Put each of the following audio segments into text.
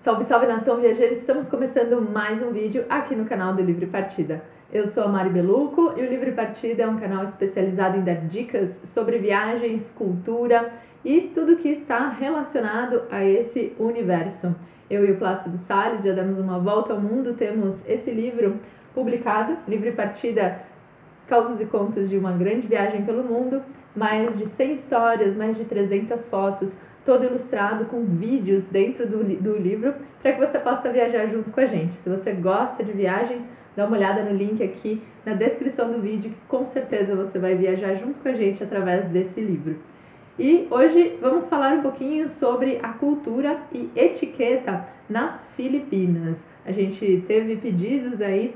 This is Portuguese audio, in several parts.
Salve, salve nação viajeira! Estamos começando mais um vídeo aqui no canal do Livre Partida. Eu sou a Mari Beluco e o Livre Partida é um canal especializado em dar dicas sobre viagens, cultura e tudo que está relacionado a esse universo. Eu e o Plácido Salles já demos uma volta ao mundo, temos esse livro publicado, Livre Partida, Causos e Contos de uma Grande Viagem pelo Mundo, mais de 100 histórias, mais de 300 fotos, todo ilustrado com vídeos dentro do livro, para que você possa viajar junto com a gente. Se você gosta de viagens, dá uma olhada no link aqui na descrição do vídeo, que com certeza você vai viajar junto com a gente através desse livro. E hoje vamos falar um pouquinho sobre a cultura e etiqueta nas Filipinas. A gente teve pedidos aí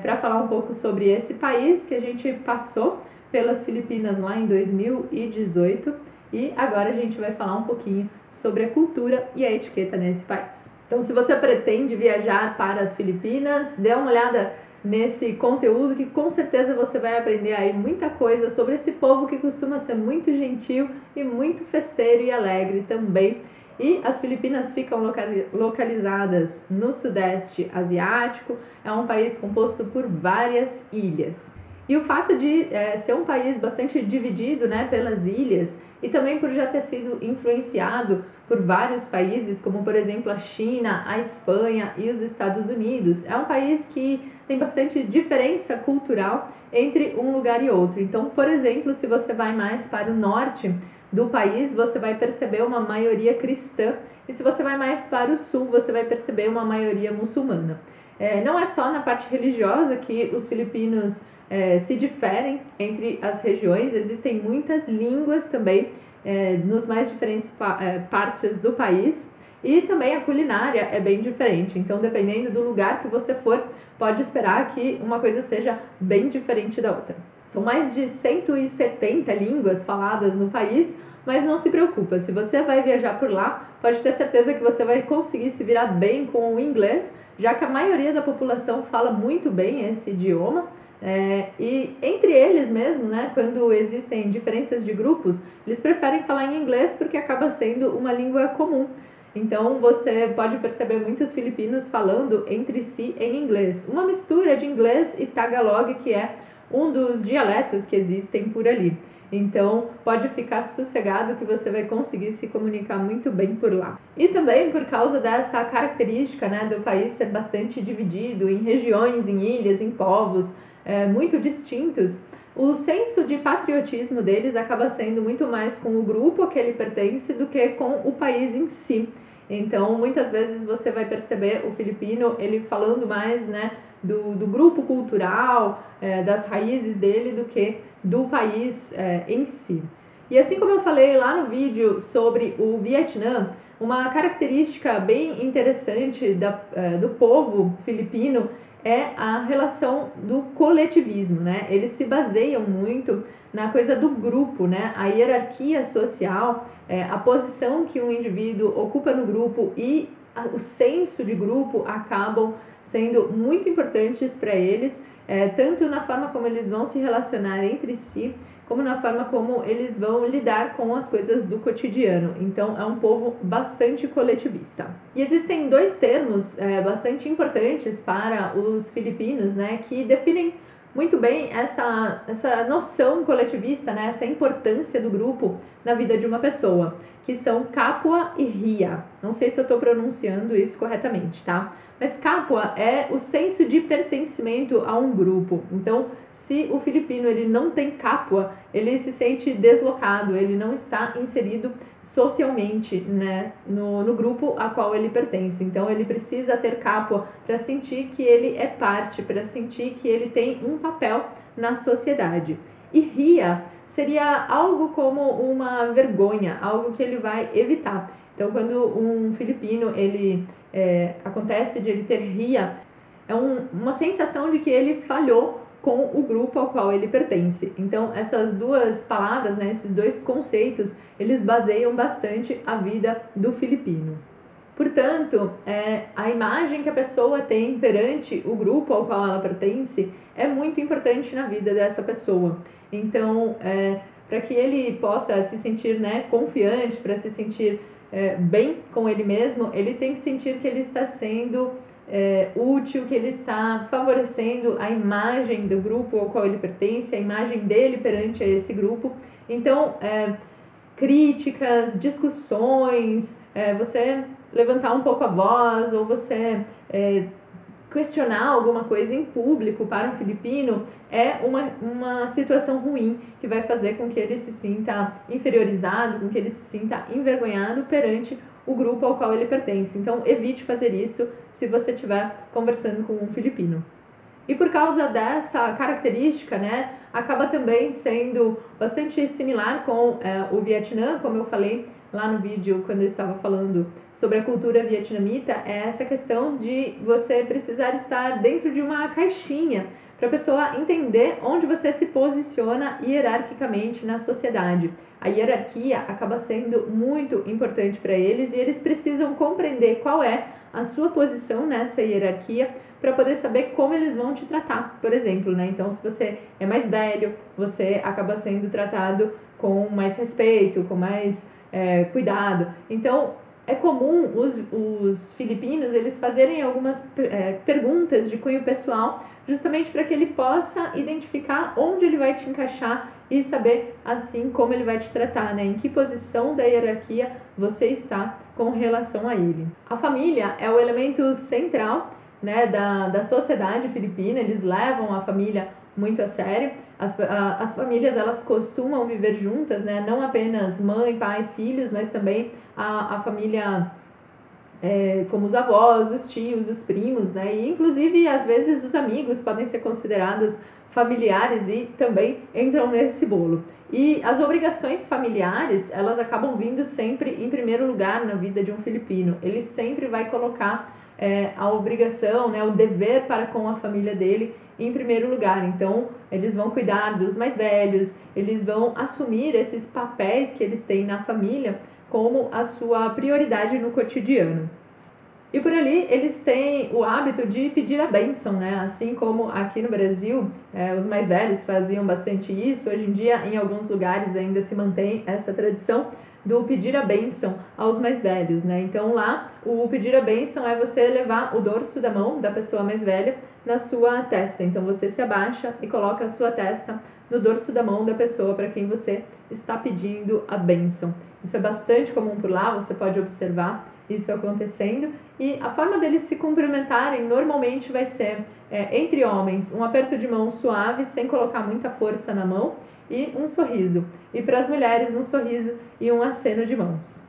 para falar um pouco sobre esse país, que a gente passou pelas Filipinas lá em 2018, e agora a gente vai falar um pouquinho sobre a cultura e a etiqueta nesse país. Então, se você pretende viajar para as Filipinas, dê uma olhada nesse conteúdo, que com certeza você vai aprender aí muita coisa sobre esse povo que costuma ser muito gentil e muito festeiro e alegre também. E as Filipinas ficam localizadas no Sudeste Asiático, é um país composto por várias ilhas. E o fato de ser um país bastante dividido, né, pelas ilhas, e também por já ter sido influenciado por vários países, como por exemplo a China, a Espanha e os Estados Unidos, é um país que tem bastante diferença cultural entre um lugar e outro. Então, por exemplo, se você vai mais para o norte do país, você vai perceber uma maioria cristã, e se você vai mais para o sul, você vai perceber uma maioria muçulmana. Não é só na parte religiosa que os filipinos se diferem entre as regiões, existem muitas línguas também nos mais diferentes partes do país, e também a culinária é bem diferente. Então, dependendo do lugar que você for, pode esperar que uma coisa seja bem diferente da outra. São mais de 170 línguas faladas no país, mas não se preocupa, se você vai viajar por lá, pode ter certeza que você vai conseguir se virar bem com o inglês, já que a maioria da população fala muito bem esse idioma. E entre eles mesmo, né, quando existem diferenças de grupos, eles preferem falar em inglês porque acaba sendo uma língua comum. Então você pode perceber muitos filipinos falando entre si em inglês, uma mistura de inglês e tagalog, que é um dos dialetos que existem por ali. Então pode ficar sossegado que você vai conseguir se comunicar muito bem por lá. E também por causa dessa característica, né, do país ser bastante dividido em regiões, em ilhas, em povos muito distintos, o senso de patriotismo deles acaba sendo muito mais com o grupo a que ele pertence do que com o país em si. Então, muitas vezes você vai perceber o filipino ele falando mais, né, do grupo cultural, das raízes dele, do que do país em si. E assim como eu falei lá no vídeo sobre o Vietnã, uma característica bem interessante do povo filipino é a relação do coletivismo, né? Eles se baseiam muito na coisa do grupo, né? A hierarquia social, a posição que um indivíduo ocupa no grupo e o senso de grupo acabam sendo muito importantes para eles, tanto na forma como eles vão se relacionar entre si, como na forma como eles vão lidar com as coisas do cotidiano. Então, é um povo bastante coletivista. E existem dois termos bastante importantes para os filipinos, né, que definem muito bem essa noção coletivista, né, essa importância do grupo na vida de uma pessoa, que são Kapwa e Ria. Não sei se eu estou pronunciando isso corretamente, tá? Mas Kapwa é o senso de pertencimento a um grupo. Então, se o filipino ele não tem Kapwa, ele se sente deslocado, ele não está inserido socialmente, né, no grupo a qual ele pertence. Então, ele precisa ter Kapwa para sentir que ele é parte, para sentir que ele tem um papel na sociedade. E Ria seria algo como uma vergonha, algo que ele vai evitar. Então, quando um filipino acontece de ele ter Ria, é uma sensação de que ele falhou com o grupo ao qual ele pertence. Então, essas duas palavras, né, esses dois conceitos, eles baseiam bastante a vida do filipino. Portanto, a imagem que a pessoa tem perante o grupo ao qual ela pertence é muito importante na vida dessa pessoa. Então, para que ele possa se sentir, né, confiante, para se sentir bem com ele mesmo, ele tem que sentir que ele está sendo útil, que ele está favorecendo a imagem do grupo ao qual ele pertence, a imagem dele perante esse grupo. Então, críticas, discussões, você levantar um pouco a voz ou você questionar alguma coisa em público para um filipino é uma situação ruim que vai fazer com que ele se sinta inferiorizado, com que ele se sinta envergonhado perante o grupo ao qual ele pertence. Então, evite fazer isso se você estiver conversando com um filipino. E por causa dessa característica, né, acaba também sendo bastante similar com o Vietnã, como eu falei lá no vídeo quando eu estava falando sobre a cultura vietnamita, é essa questão de você precisar estar dentro de uma caixinha para a pessoa entender onde você se posiciona hierarquicamente na sociedade. A hierarquia acaba sendo muito importante para eles e eles precisam compreender qual é a sua posição nessa hierarquia para poder saber como eles vão te tratar, por exemplo, né? Então, se você é mais velho, você acaba sendo tratado com mais respeito, com mais cuidado. Então, é comum os filipinos eles fazerem algumas perguntas de cunho pessoal, justamente para que ele possa identificar onde ele vai te encaixar e saber assim como ele vai te tratar, né? Em que posição da hierarquia você está com relação a ele. A família é o elemento central, né, da sociedade filipina. Eles levam a família muito a sério. As famílias elas costumam viver juntas, né? Não apenas mãe, pai, filhos, mas também a família como os avós, os tios, os primos, né? E inclusive às vezes os amigos podem ser considerados familiares e também entram nesse bolo. E as obrigações familiares, elas acabam vindo sempre em primeiro lugar na vida de um filipino. Ele sempre vai colocar a obrigação, né, o dever para com a família dele em primeiro lugar. Então, eles vão cuidar dos mais velhos, eles vão assumir esses papéis que eles têm na família como a sua prioridade no cotidiano. E por ali eles têm o hábito de pedir a bênção, né? Assim como aqui no Brasil os mais velhos faziam bastante isso, hoje em dia em alguns lugares ainda se mantém essa tradição do pedir a bênção aos mais velhos, né? Então lá o pedir a bênção é você levar o dorso da mão da pessoa mais velha na sua testa. Então você se abaixa e coloca a sua testa no dorso da mão da pessoa para quem você está pedindo a bênção. Isso é bastante comum por lá, você pode observar isso acontecendo. E a forma deles se cumprimentarem normalmente vai ser entre homens, um aperto de mão suave, sem colocar muita força na mão, e um sorriso. E para as mulheres, um sorriso e um aceno de mãos.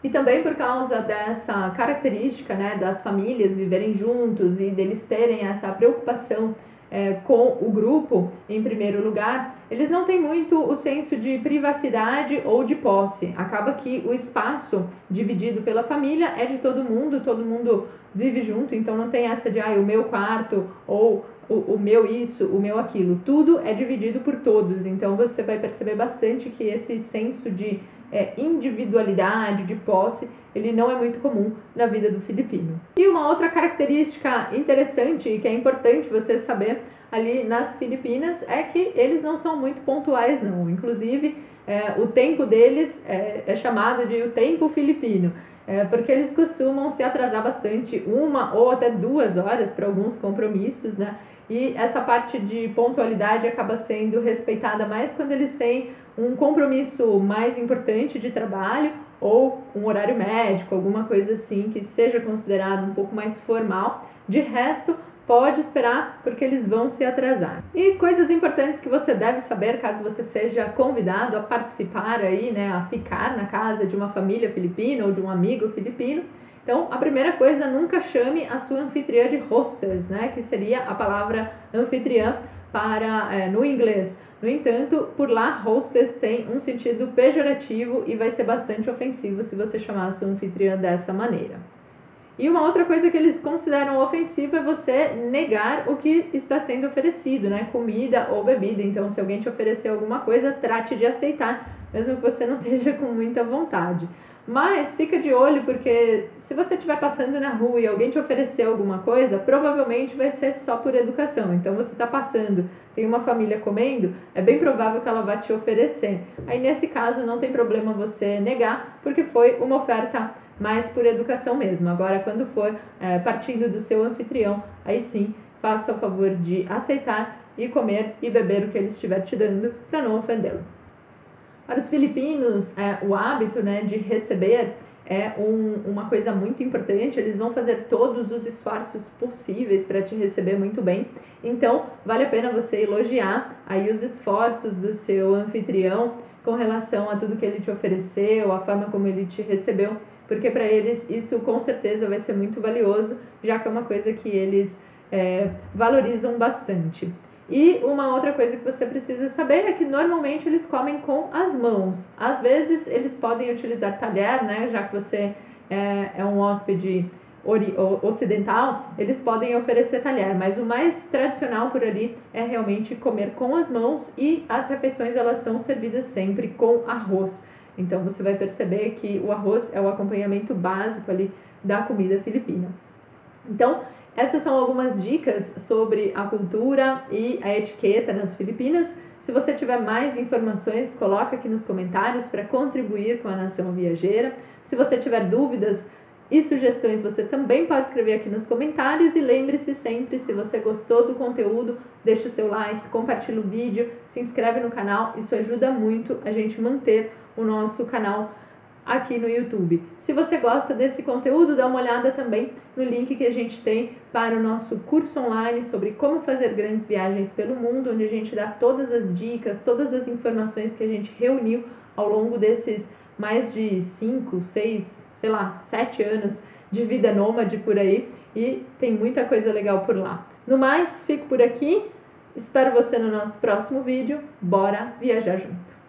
E também por causa dessa característica, né, das famílias viverem juntos e deles terem essa preocupação com o grupo em primeiro lugar, eles não têm muito o senso de privacidade ou de posse. Acaba que o espaço dividido pela família é de todo mundo vive junto, então não tem essa de o meu quarto ou o meu isso, o meu aquilo. Tudo é dividido por todos, então você vai perceber bastante que esse senso de individualidade, de posse, ele não é muito comum na vida do filipino. E uma outra característica interessante e que é importante você saber ali nas Filipinas é que eles não são muito pontuais não, inclusive o tempo deles é chamado de o tempo filipino, porque eles costumam se atrasar bastante, 1 ou até 2 horas para alguns compromissos, né? E essa parte de pontualidade acaba sendo respeitada mais quando eles têm um compromisso mais importante de trabalho ou um horário médico, alguma coisa assim que seja considerado um pouco mais formal. De resto, pode esperar porque eles vão se atrasar. E coisas importantes que você deve saber caso você seja convidado a participar aí, né, a ficar na casa de uma família filipina ou de um amigo filipino. Então, a primeira coisa, nunca chame a sua anfitriã de hostess, né, que seria a palavra anfitriã no inglês. No entanto, por lá, hostess tem um sentido pejorativo e vai ser bastante ofensivo se você chamar a sua anfitriã dessa maneira. E uma outra coisa que eles consideram ofensiva é você negar o que está sendo oferecido, né, comida ou bebida. Então, se alguém te oferecer alguma coisa, trate de aceitar, mesmo que você não esteja com muita vontade. Mas fica de olho, porque se você estiver passando na rua e alguém te oferecer alguma coisa, provavelmente vai ser só por educação. Então você está passando, tem uma família comendo, é bem provável que ela vá te oferecer. Aí nesse caso não tem problema você negar, porque foi uma oferta mais por educação mesmo. Agora quando for partindo do seu anfitrião, aí sim, faça o favor de aceitar e comer e beber o que ele estiver te dando para não ofendê-lo. Para os filipinos, o hábito, né, de receber é uma coisa muito importante. Eles vão fazer todos os esforços possíveis para te receber muito bem. Então, vale a pena você elogiar aí os esforços do seu anfitrião com relação a tudo que ele te ofereceu, a forma como ele te recebeu, porque para eles isso com certeza vai ser muito valioso, já que é uma coisa que eles valorizam bastante. E uma outra coisa que você precisa saber é que normalmente eles comem com as mãos. Às vezes eles podem utilizar talher, né? Já que você é um hóspede ocidental, eles podem oferecer talher, mas o mais tradicional por ali é realmente comer com as mãos, e as refeições elas são servidas sempre com arroz. Então você vai perceber que o arroz é o acompanhamento básico ali da comida filipina. Então, essas são algumas dicas sobre a cultura e a etiqueta nas Filipinas. Se você tiver mais informações, coloca aqui nos comentários para contribuir com a Nação Viajeira. Se você tiver dúvidas e sugestões, você também pode escrever aqui nos comentários. E lembre-se sempre, se você gostou do conteúdo, deixa o seu like, compartilha o vídeo, se inscreve no canal. Isso ajuda muito a gente manter o nosso canal aqui no YouTube. Se você gosta desse conteúdo, dá uma olhada também no link que a gente tem para o nosso curso online sobre como fazer grandes viagens pelo mundo, onde a gente dá todas as dicas, todas as informações que a gente reuniu ao longo desses mais de 5, 6, sei lá, 7 anos de vida nômade por aí, e tem muita coisa legal por lá. No mais, fico por aqui, espero você no nosso próximo vídeo, bora viajar junto!